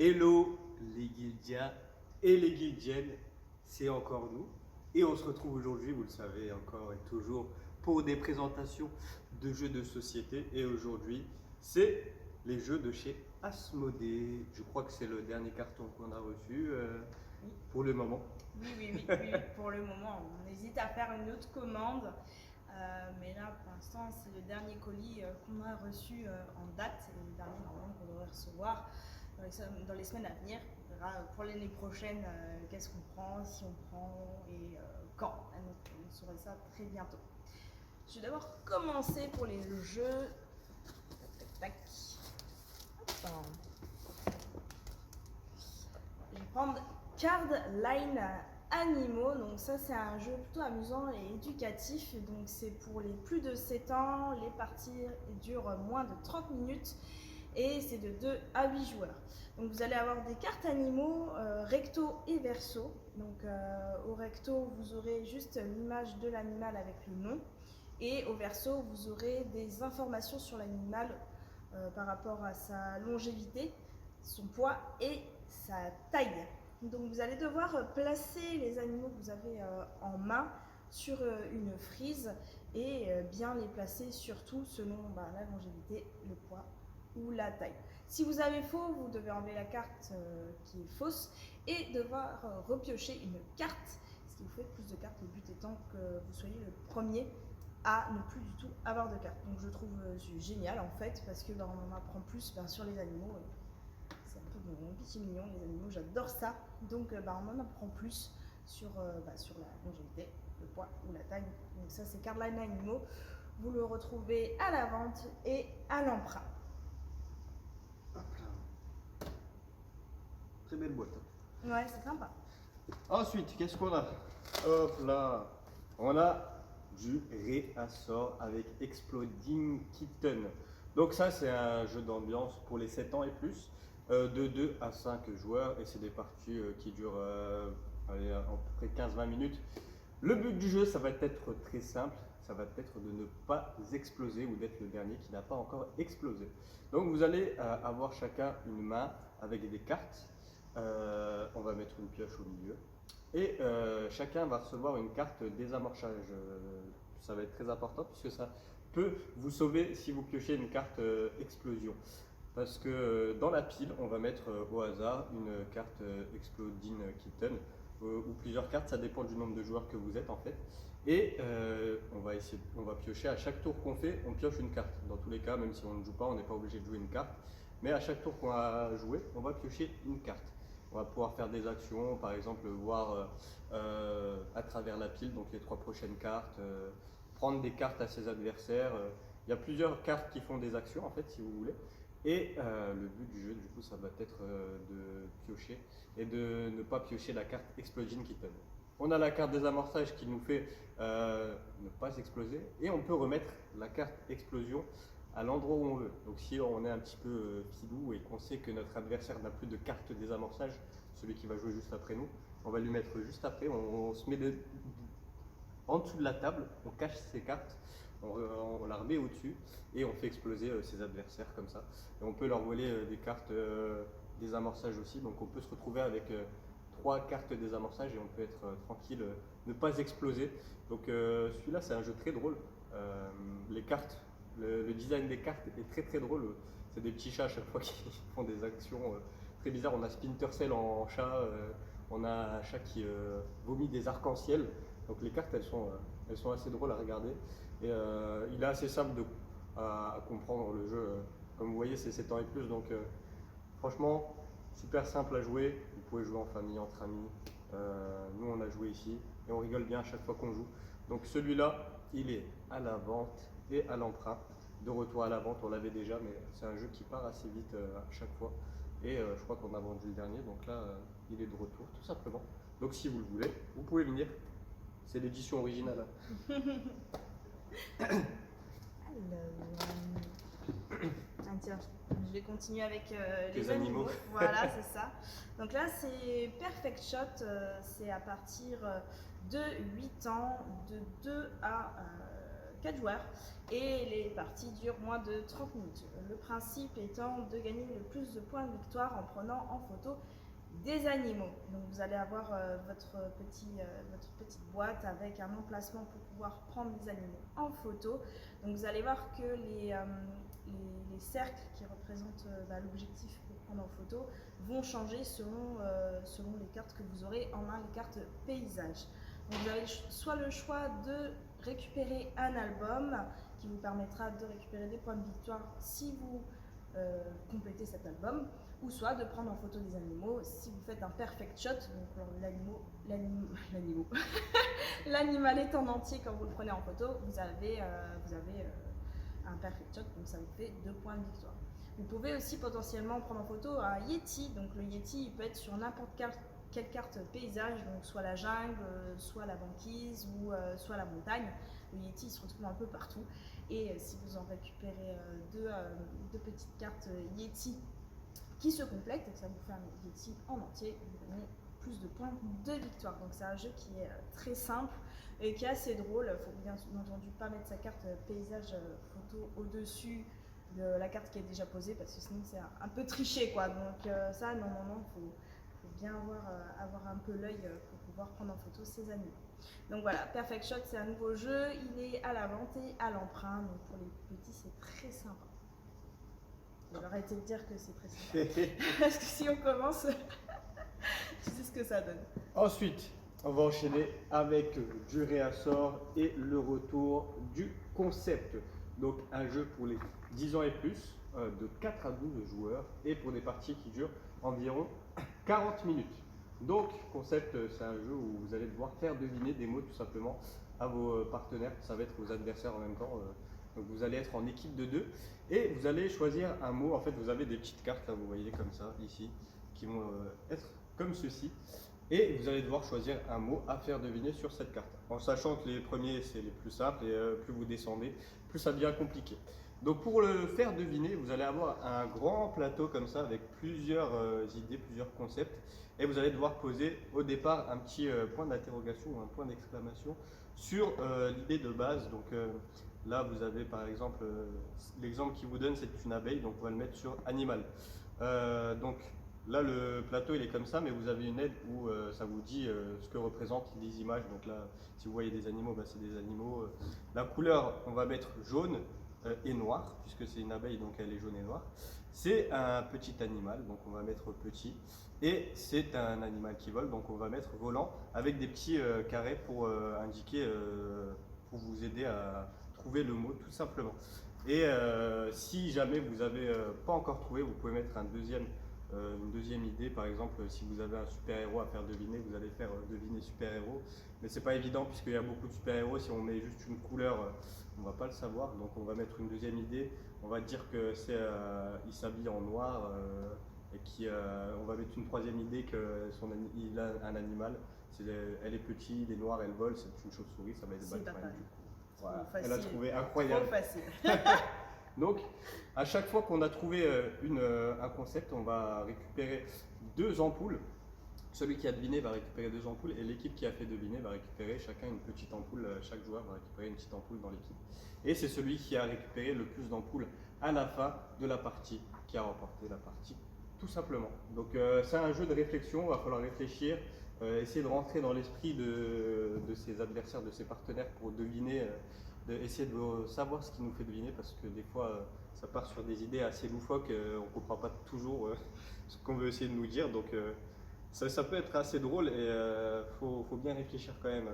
Hello les Guildiens et les Guildiennes, c'est encore nous. Et on se retrouve aujourd'hui, vous le savez, encore et toujours pour des présentations de jeux de société. Et aujourd'hui, c'est les jeux de chez Asmodée. Je crois que c'est le dernier carton qu'on a reçu Oui. pour le moment. Oui, pour le moment. On hésite à faire une autre commande. Mais là, pour l'instant, c'est le dernier colis qu'on a reçu en date. Et le dernier, normalement, qu'on devrait recevoir dans les semaines à venir. On verra pour l'année prochaine qu'est-ce qu'on prend, si on prend et quand. Donc, on saura ça très bientôt. Je vais d'abord commencer pour les jeux. Tac, tac. Hop. Je vais prendre Card Line Animaux. Donc ça, c'est un jeu plutôt amusant et éducatif. Donc c'est pour les plus de 7 ans. Les parties durent moins de 30 minutes et c'est de 2 à 8 joueurs. Donc vous allez avoir des cartes animaux recto et verso. Donc au recto, vous aurez juste l'image de l'animal avec le nom. Et au verso, vous aurez des informations sur l'animal par rapport à sa longévité, son poids et sa taille. Donc vous allez devoir placer les animaux que vous avez en main sur une frise et bien les placer surtout selon la longévité, le poids ou la taille. Si vous avez faux, vous devez enlever la carte qui est fausse et devoir repiocher une carte, ce qui vous fait plus de cartes, le but étant que vous soyez le premier à ne plus du tout avoir de cartes. Donc je trouve génial en fait parce que on apprend plus sur les animaux. C'est un peu mon petit mignon, les animaux, j'adore ça. Donc on en apprend plus sur la longévité, le poids ou la taille. Donc ça c'est Cardline Animaux. Vous le retrouvez à la vente et à l'emprunt. Hop là. Très belle boîte. Ouais, c'est sympa. Ensuite, qu'est-ce qu'on a? Hop là. On a du réassort avec Exploding Kitten. Donc ça, c'est un jeu d'ambiance pour les 7 ans et plus, de 2 à 5 joueurs, et c'est des parties qui durent à peu près 15-20 minutes. Le but du jeu, ça va être très simple, ça va être de ne pas exploser ou d'être le dernier qui n'a pas encore explosé. Donc vous allez avoir chacun une main avec des cartes. On va mettre une pioche au milieu. Et chacun va recevoir une carte désamorçage. Ça va être très important puisque ça peut vous sauver si vous piochez une carte explosion. Parce que dans la pile, on va mettre au hasard une carte Exploding Kitten ou plusieurs cartes, ça dépend du nombre de joueurs que vous êtes en fait. Et on va piocher à chaque tour qu'on fait, on pioche une carte. Dans tous les cas, même si on ne joue pas, on n'est pas obligé de jouer une carte. Mais à chaque tour qu'on va jouer, on va piocher une carte. On va pouvoir faire des actions, par exemple voir à travers la pile, donc les 3 prochaines cartes, prendre des cartes à ses adversaires. Il y a plusieurs cartes qui font des actions en fait, si vous voulez. Et le but du jeu, du coup, ça va être de piocher et de ne pas piocher la carte Exploding Kitten. On a la carte désamorçage qui nous fait ne pas exploser et on peut remettre la carte explosion à l'endroit où on veut. Donc si on est un petit peu filou et qu'on sait que notre adversaire n'a plus de carte désamorçage, celui qui va jouer juste après nous, on va lui mettre juste après, on se met en dessous de la table, on cache ses cartes, on la remet au-dessus et on fait exploser ses adversaires comme ça. Et on peut leur voler des cartes désamorçage aussi, donc on peut se retrouver avec 3 cartes désamorçage et on peut être tranquille, ne pas exploser. Donc celui-là c'est un jeu très drôle. Les cartes, le design des cartes est très très drôle. C'est des petits chats à chaque fois qui font des actions très bizarres. On a Splinter Cell en chat, on a un chat qui vomit des arcs-en-ciel. Donc les cartes elles sont assez drôles à regarder. Et il est assez simple à comprendre le jeu. Comme vous voyez c'est 7 ans et plus, donc franchement super simple à jouer. Vous pouvez jouer en famille, entre amis. Nous on a joué ici et on rigole bien à chaque fois qu'on joue. Donc celui-là il est à la vente et à l'emprunt. De retour à la vente, on l'avait déjà, mais c'est un jeu qui part assez vite à chaque fois. Et je crois qu'on a vendu le dernier, donc là il est de retour tout simplement. Donc si vous le voulez, vous pouvez venir. C'est l'édition originale. Alors, tiens, je vais continuer avec les animaux. Voilà, c'est ça. Donc là, c'est Perfect Shot. C'est à partir de 8 ans, de 2 à 4 joueurs et les parties durent moins de 30 minutes. Le principe étant de gagner le plus de points de victoire en prenant en photo des animaux. Donc vous allez avoir votre petite boîte avec un emplacement pour pouvoir prendre des animaux en photo. Donc vous allez voir que les cercles qui représentent l'objectif pour prendre en photo vont changer selon les cartes que vous aurez en main, les cartes paysage. Donc vous avez soit le choix de récupérer un album qui vous permettra de récupérer des points de victoire si vous complétez cet album, ou soit de prendre en photo des animaux si vous faites un perfect shot. Donc l'animal est en entier quand vous le prenez en photo, vous avez un perfect shot, donc ça vous fait 2 points de victoire. Vous pouvez aussi potentiellement prendre en photo un Yeti. Donc le Yeti il peut être sur n'importe quelle carte paysage, donc soit la jungle, soit la banquise ou soit la montagne. Le Yeti il se retrouve un peu partout. Et si vous en récupérez deux petites cartes Yeti qui se complètent et que ça vous fait un Yeti en entier, vous gagnez plus de points de victoire. Donc c'est un jeu qui est très simple et qui est assez drôle. Il faut bien entendu pas mettre sa carte paysage photo au-dessus de la carte qui est déjà posée parce que sinon c'est un peu triché quoi. Donc ça non, faut bien avoir un peu l'œil pour pouvoir prendre en photo ces animaux. Donc voilà, Perfect Shot c'est un nouveau jeu, il est à la vente et à l'emprunt, donc pour les petits c'est très sympa. Je vais arrêter de dire que c'est très sympa, parce que si on commence, tu sais ce que ça donne. Ensuite, on va enchaîner avec du réassort et le retour du concept. Donc un jeu pour les 10 ans et plus, de 4 à 12 joueurs, et pour des parties qui durent environ 40 minutes. Donc, concept, c'est un jeu où vous allez devoir faire deviner des mots tout simplement à vos partenaires, ça va être vos adversaires en même temps. Donc vous allez être en équipe de 2 et vous allez choisir un mot. En fait, vous avez des petites cartes, là, vous voyez comme ça, ici, qui vont être comme ceci. Et vous allez devoir choisir un mot à faire deviner sur cette carte. En sachant que les premiers, c'est les plus simples et plus vous descendez, plus ça devient compliqué. Donc pour le faire deviner, vous allez avoir un grand plateau comme ça avec plusieurs idées, plusieurs concepts. Et vous allez devoir poser au départ un petit point d'interrogation ou un point d'exclamation sur l'idée de base. Donc là, vous avez par exemple, l'exemple qu'il vous donne, c'est une abeille, donc on va le mettre sur animal. Donc là, le plateau, il est comme ça, mais vous avez une aide où ça vous dit ce que représentent les images. Donc là, si vous voyez des animaux, bah, c'est des animaux. La couleur, on va mettre jaune et noir, puisque c'est une abeille, donc elle est jaune et noire. C'est un petit animal, donc on va mettre petit. Et c'est un animal qui vole, donc on va mettre volant, avec des petits carrés pour indiquer, pour vous aider à trouver le mot, tout simplement. Et si jamais vous n'avez pas encore trouvé, vous pouvez mettre une deuxième idée. Par exemple, si vous avez un super-héros à faire deviner, vous allez faire deviner super-héros. Mais c'est pas évident puisqu'il y a beaucoup de super-héros. Si on met juste une couleur, on va pas le savoir. Donc on va mettre une deuxième idée. On va dire que il s'habille en noir et on va mettre une troisième idée qu'il a un animal. Elle est petite, il est noir, elle vole. C'est une chauve-souris. Ça va être Batman. Voilà. Elle a trouvé incroyable. Trop facile. Donc, à chaque fois qu'on a trouvé un concept, on va récupérer 2 ampoules. Celui qui a deviné va récupérer 2 ampoules et l'équipe qui a fait deviner va récupérer chacun une petite ampoule. Chaque joueur va récupérer une petite ampoule dans l'équipe. Et c'est celui qui a récupéré le plus d'ampoules à la fin de la partie qui a remporté la partie, tout simplement. Donc, c'est un jeu de réflexion. Il va falloir réfléchir, essayer de rentrer dans l'esprit de ses adversaires, de ses partenaires pour deviner. Essayer de savoir ce qui nous fait deviner parce que des fois ça part sur des idées assez loufoques, on ne comprend pas toujours ce qu'on veut essayer de nous dire, donc ça peut être assez drôle et faut bien réfléchir quand même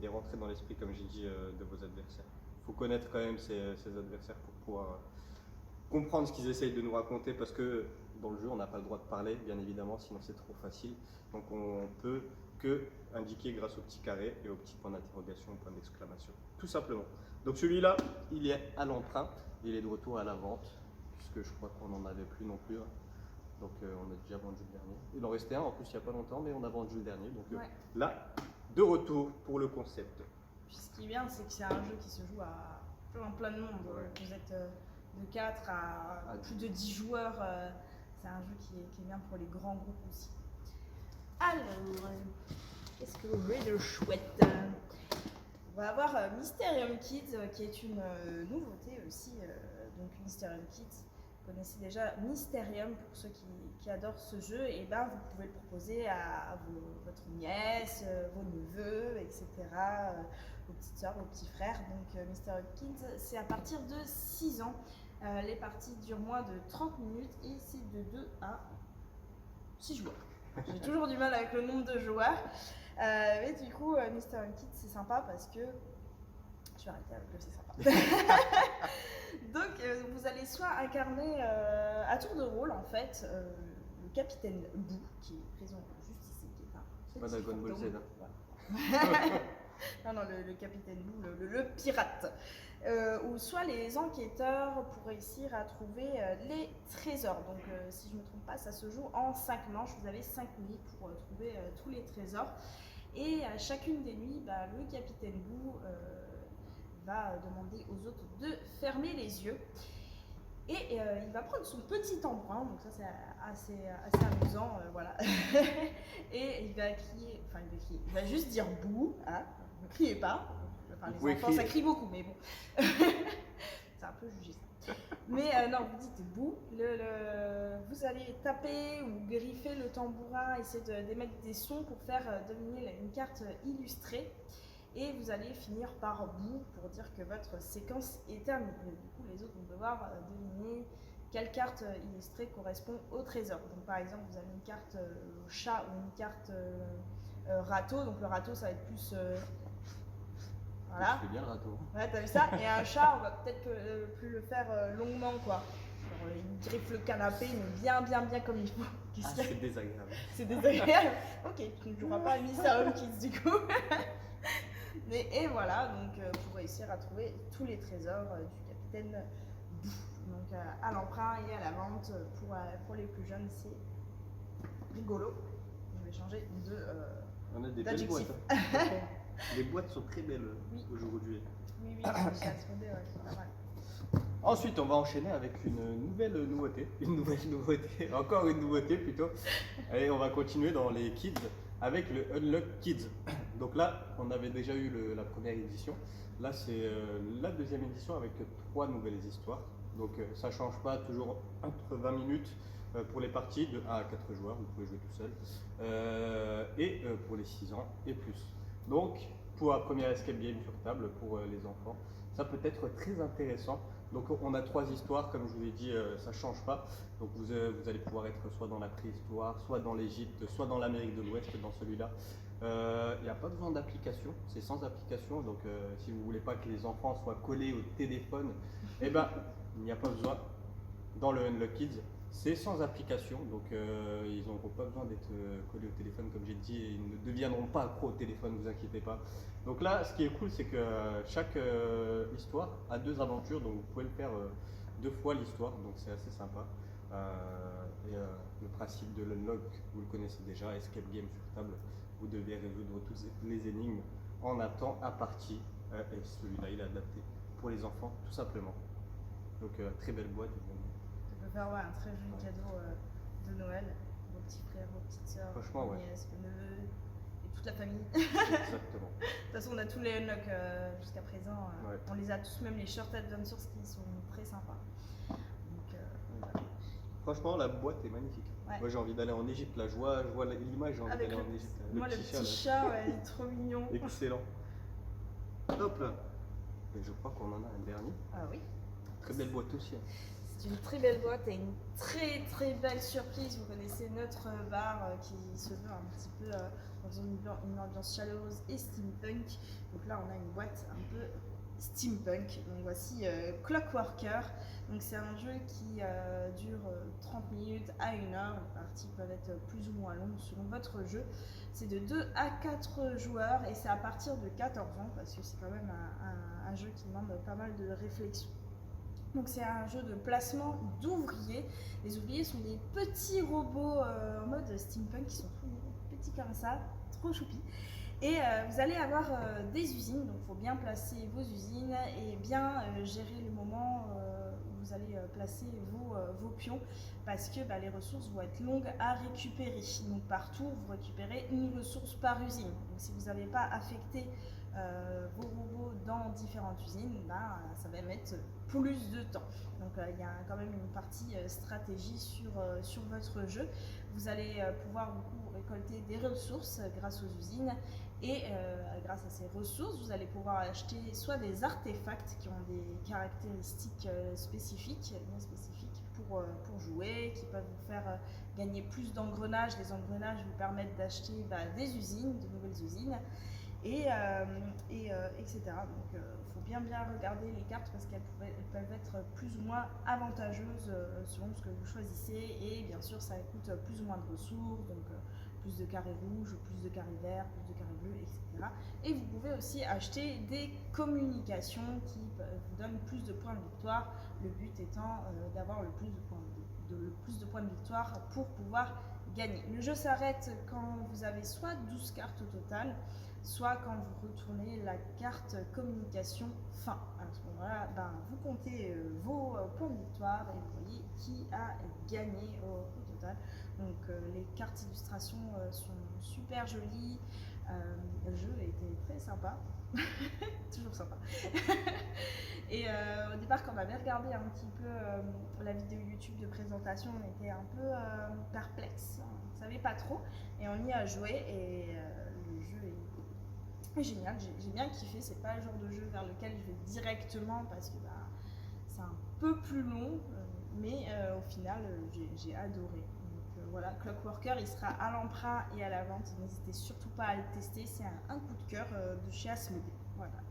et rentrer dans l'esprit, comme j'ai dit, de vos adversaires. Il faut connaître quand même ses adversaires pour pouvoir comprendre ce qu'ils essayent de nous raconter, parce que dans le jeu on n'a pas le droit de parler bien évidemment, sinon c'est trop facile, donc on peut que indiquer grâce au petit carré et au petit point d'interrogation, au point d'exclamation, tout simplement. Donc celui-là, il est à l'emprunt, il est de retour à la vente, puisque je crois qu'on n'en avait plus non plus. Donc on a déjà vendu le dernier. Il en restait un en plus il n'y a pas longtemps, mais on a vendu le dernier. Donc là, de retour pour le concept. Puis ce qui est bien, c'est que c'est un jeu qui se joue à plein de monde. Ouais. Vous êtes de 4 à plus de 10 joueurs. C'est un jeu qui est bien pour les grands groupes aussi. Alors, qu'est-ce que vous voulez de chouette? va avoir Mysterium Kids qui est une nouveauté aussi. Donc Mysterium Kids, vous connaissez déjà Mysterium pour ceux qui adorent ce jeu. Et ben vous pouvez le proposer à votre nièce, vos neveux, etc. Vos petites soeurs, vos petits frères. Donc Mysterium Kids, c'est à partir de 6 ans. Les parties durent moins de 30 minutes et c'est de 2 à 6 joueurs. J'ai toujours du mal avec le nombre de joueurs. Mais du coup, Mysterium Kids, c'est sympa parce que... Je vais arrêter avec le c'est sympa. Donc, vous allez soit incarner à tour de rôle, en fait, le capitaine Boo, qui est présent juste ici, qui est un C'est pas Dragon Ball Z. Non, le capitaine Boo, le pirate. Ou soit les enquêteurs pour réussir à trouver les trésors. Donc, si je ne me trompe pas, ça se joue en 5 manches. Vous avez 5 nuits pour trouver tous les trésors. Et à chacune des nuits, le capitaine Boo va demander aux autres de fermer les yeux. Et il va prendre son petit embrun, donc ça c'est assez amusant, voilà. Et il va crier, il va juste dire Boo, hein, ne criez pas. Enfin, les enfants, ça crie beaucoup, mais bon. C'est un peu jugé ça. Mais non, vous dites Boo. Vous allez taper ou griffer le tambourin, essayer d'émettre des sons pour faire deviner une carte illustrée. Et vous allez finir par Boo pour dire que votre séquence est terminée. Du coup, les autres vont devoir deviner quelle carte illustrée correspond au trésor. Donc, par exemple, vous avez une carte chat ou une carte râteau. Donc, le râteau, ça va être plus... voilà. Tu fais bien le râteau. Ouais, t'as vu ça? Et un chat, on va peut-être plus le faire longuement, quoi. Alors, il griffe le canapé, mais bien comme il faut. C'est désagréable. C'est désagréable. Ok, tu ne joueras pas à Mysterium Kids, du coup. Et voilà, donc pour réussir à trouver tous les trésors du capitaine Boo. Donc à l'emprunt et à la vente pour les plus jeunes, c'est rigolo. Je vais changer On a des belles boîtes. Les boîtes sont très belles aujourd'hui. Oui, c'est pas mal. Ensuite, on va enchaîner avec une nouvelle nouveauté. Encore une nouveauté plutôt. Et on va continuer dans les kids avec le Unlock Kids. Donc là, on avait déjà eu la première édition. Là, c'est la deuxième édition avec 3 nouvelles histoires. Donc ça ne change pas, toujours entre 20 minutes pour les parties de 1 à 4 joueurs, vous pouvez jouer tout seul. Et pour les 6 ans et plus. Donc, pour un premier escape game sur table pour les enfants, ça peut être très intéressant. Donc on a 3 histoires, comme je vous l'ai dit, ça ne change pas. Donc vous allez pouvoir être soit dans la préhistoire, soit dans l'Égypte, soit dans l'Amérique de l'Ouest dans celui-là. Il n'y a pas besoin d'application, c'est sans application. Donc si vous ne voulez pas que les enfants soient collés au téléphone, eh ben, il n'y a pas besoin. Dans le Unlock Kids, c'est sans application. Donc ils n'auront pas besoin d'être collés au téléphone, comme j'ai dit, et ils ne deviendront pas accros au téléphone, ne vous inquiétez pas. Donc là, ce qui est cool, c'est que chaque histoire a 2 aventures, donc vous pouvez le faire 2 fois l'histoire, donc c'est assez sympa. Le principe de l'unlock, vous le connaissez déjà, escape game sur table, vous devez résoudre toutes les énigmes en un temps imparti, et celui-là, il est adapté pour les enfants, tout simplement. Donc très belle boîte. Tu peux faire un très joli cadeau de Noël, vos petits frères, vos petites soeurs, vos nièces, vos neveux. Toute la famille. Exactement. De toute façon, on a tous les unlocks jusqu'à présent. On les a tous, même les short adventures qui sont très sympas. Donc, voilà. Franchement, la boîte est magnifique. Ouais. Moi, j'ai envie d'aller en Égypte. Là, je vois l'image, j'ai envie d'aller en Égypte. Moi, le petit chat, il est trop mignon. Excellent. Hop là. Et je crois qu'on en a un dernier. Ah oui. Très belle boîte aussi. C'est une très belle boîte et une très belle surprise. Vous connaissez notre bar qui se veut un petit peu dans une ambiance chaleureuse et steampunk. Donc là, on a une boîte un peu steampunk. Donc voici Clockworker. Donc c'est un jeu qui dure 30 minutes à 1 heure. Les parties peuvent être plus ou moins longues selon votre jeu. C'est de 2 à 4 joueurs et c'est à partir de 14 ans parce que c'est quand même un jeu qui demande pas mal de réflexion. Donc c'est un jeu de placement d'ouvriers. Les ouvriers sont des petits robots en mode steampunk qui sont tout petits comme ça, trop choupis. Et vous allez avoir des usines, donc il faut bien placer vos usines et bien gérer le moment où vous allez placer vos pions parce que les ressources vont être longues à récupérer. Donc par tour, vous récupérez une ressource par usine. Donc si vous n'avez pas affecté vos robots dans différentes usines, ben, ça va mettre plus de temps. Donc il y a quand même une partie stratégie sur votre jeu. Vous allez pouvoir beaucoup récolter des ressources grâce aux usines et grâce à ces ressources, vous allez pouvoir acheter soit des artefacts qui ont des caractéristiques spécifiques, bien spécifiques pour jouer, qui peuvent vous faire gagner plus d'engrenages. Les engrenages vous permettent d'acheter des usines, de nouvelles usines. Etc. Donc il faut bien regarder les cartes parce qu'elles peuvent être plus ou moins avantageuses selon ce que vous choisissez, et bien sûr ça coûte plus ou moins de ressources, donc plus de carrés rouges, plus de carrés verts, plus de carrés bleus, etc. Et vous pouvez aussi acheter des communications qui vous donnent plus de points de victoire, le but étant d'avoir le plus de points de victoire pour pouvoir gagner. Le jeu s'arrête quand vous avez soit 12 cartes au total, soit quand vous retournez la carte communication fin. À ce moment-là, vous comptez vos points de victoire et vous voyez qui a gagné au total. Donc les cartes illustrations sont super jolies. Le jeu était très sympa. Toujours sympa. Et au départ, quand on avait regardé un petit peu la vidéo YouTube de présentation, on était un peu perplexe. On ne savait pas trop et on y a joué, et le jeu est génial. J'ai bien kiffé. C'est pas le genre de jeu vers lequel je vais directement parce que c'est un peu plus long, mais au final j'ai adoré. Donc voilà, Clockworker, il sera à l'emprunt et à la vente. N'hésitez surtout pas à le tester. C'est un coup de cœur de chez Asmodée. Voilà.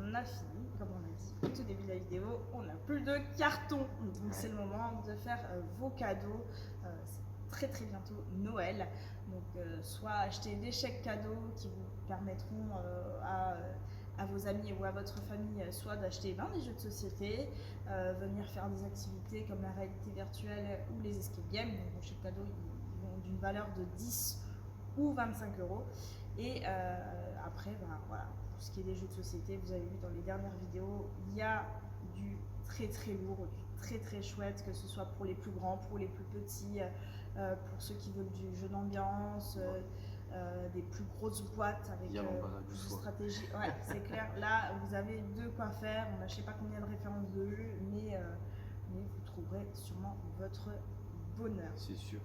On a fini, comme on a dit au tout début de la vidéo, on n'a plus de carton. Donc c'est le moment de faire vos cadeaux. C'est très bientôt Noël. Donc soit acheter des chèques cadeaux qui vous permettront à vos amis ou à votre famille soit d'acheter des jeux de société, venir faire des activités comme la réalité virtuelle ou les escape games. Donc vos chèques cadeaux ils vont d'une valeur de 10 ou 25 euros. Et après, voilà, pour ce qui est des jeux de société, vous avez vu dans les dernières vidéos, il y a du très lourd, du très chouette, que ce soit pour les plus grands, pour les plus petits, pour ceux qui veulent du jeu d'ambiance, des plus grosses boîtes avec plus de stratégie. Ouais, c'est clair. Là, vous avez de quoi faire. On a je sais pas combien de références de jeux, mais vous trouverez sûrement votre bonheur. C'est sûr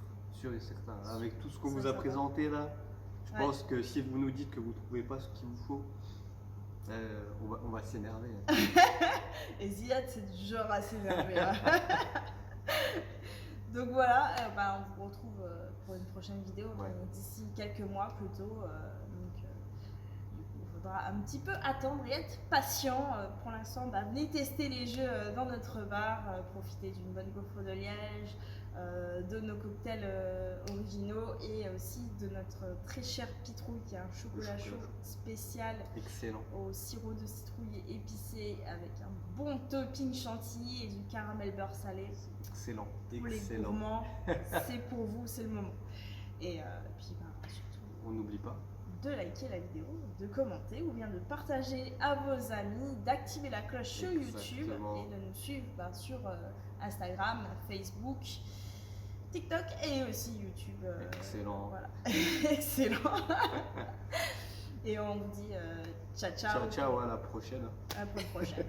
et certain. Avec tout ce qu'on vous a présenté là, je pense que si vous nous dites que vous ne trouvez pas ce qu'il vous faut, on va s'énerver. Et Ziad, c'est du genre à s'énerver. Donc voilà, on vous retrouve pour une prochaine vidéo d'ici quelques mois plutôt. Il faudra un petit peu attendre et être patient. Pour l'instant, venez tester les jeux dans notre bar, profiter d'une bonne gaufre de liège, de nos cocktails originaux et aussi de notre très cher pitrouille qui est un chocolat chaud spécial. Excellent. Au sirop de citrouille épicé avec un bon topping chantilly et du caramel beurre salé. Excellent. Pour les gourmands, c'est pour vous, c'est le moment. Et puis surtout, on n'oublie pas de liker la vidéo, de commenter ou bien de partager à vos amis, d'activer la cloche sur YouTube et de nous suivre sur Instagram, Facebook, TikTok et aussi YouTube. Excellent. Voilà. Excellent. Et on vous dit ciao. Ciao, à la prochaine. À la prochaine.